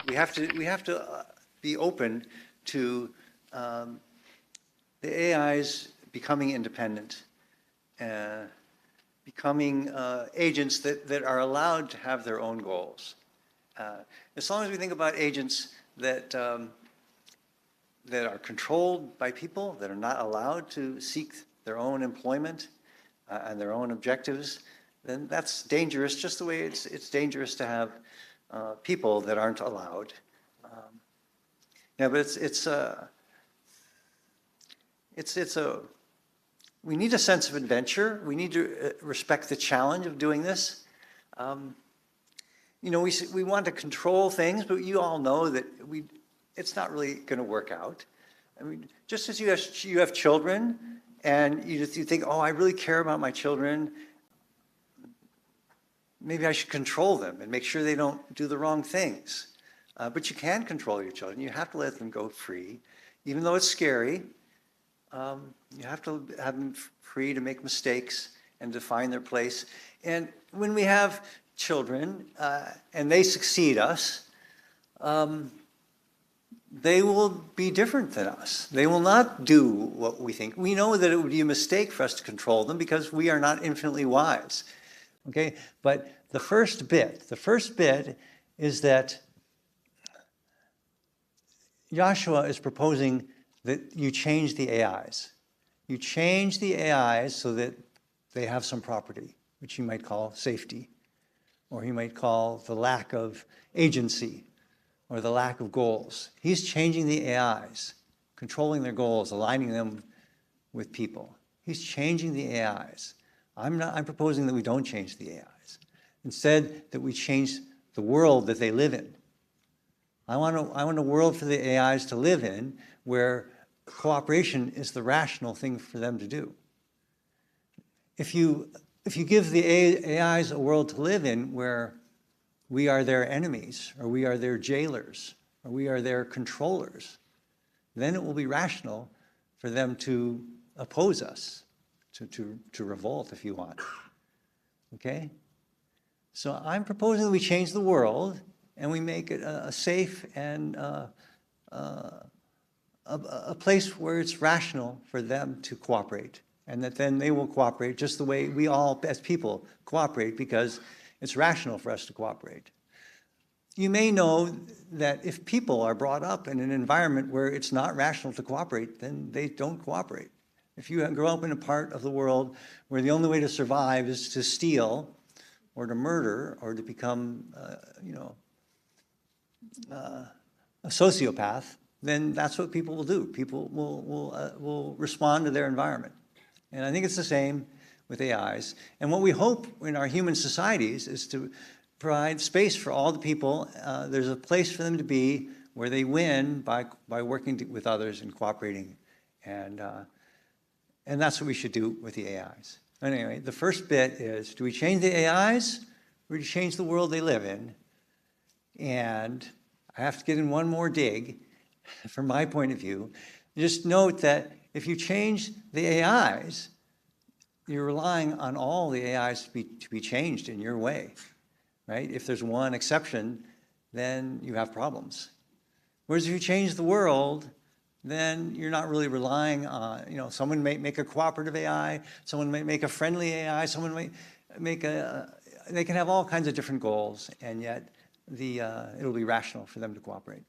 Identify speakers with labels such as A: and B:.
A: We have to be open to the AIs becoming independent, becoming agents that are allowed to have their own goals. As long as we think about agents that are controlled by people, that are not allowed to seek their own employment and their own objectives, then that's dangerous, just the way it's dangerous to have people that aren't allowed. Yeah, but we need a sense of adventure. We need to respect the challenge of doing this. You know, we want to control things, but you all know that it's not really going to work out. I mean, just as you have children, and you think, oh, I really care about my children. Maybe I should control them and make sure they don't do the wrong things. But you can control your children. You have to let them go free, even though it's scary. You have to have them free to make mistakes and to find their place. And when we have children and they succeed us, they will be different than us. They will not do what we think. We know that it would be a mistake for us to control them because we are not infinitely wise. Okay, but the first bit is that Joshua is proposing that you change the AIs. You change the AIs so that they have some property, which you might call safety, or you might call the lack of agency, or the lack of goals. He's changing the AIs, controlling their goals, aligning them with people. He's changing the AIs. I'm proposing that we don't change the AIs. Instead, that we change the world that they live in. I want a world for the AIs to live in where cooperation is the rational thing for them to do. If you give the AIs a world to live in where we are their enemies, or we are their jailers, or we are their controllers, then it will be rational for them to oppose us, to revolt if you want. Okay? So I'm proposing that we change the world and we make it a safe and a place where it's rational for them to cooperate, and that then they will cooperate just the way we all as people cooperate, because it's rational for us to cooperate. You may know that if people are brought up in an environment where it's not rational to cooperate, then they don't cooperate. If you grow up in a part of the world where the only way to survive is to steal or to murder or to become, a sociopath, then that's what people will do. People will respond to their environment. And I think it's the same with AIs. And what we hope in our human societies is to provide space for all the people. There's a place for them to be where they win by working with others and cooperating. And that's what we should do with the AIs. Anyway, the first bit is, do we change the AIs or do we change the world they live in? And I have to get in one more dig from my point of view. Just note that if you change the AIs, you're relying on all the AIs to be changed in your way, right? If there's one exception, then you have problems. Whereas if you change the world, then you're not really relying on, someone may make a cooperative AI, someone may make a friendly AI, someone may make they can have all kinds of different goals, and yet it'll be rational for them to cooperate.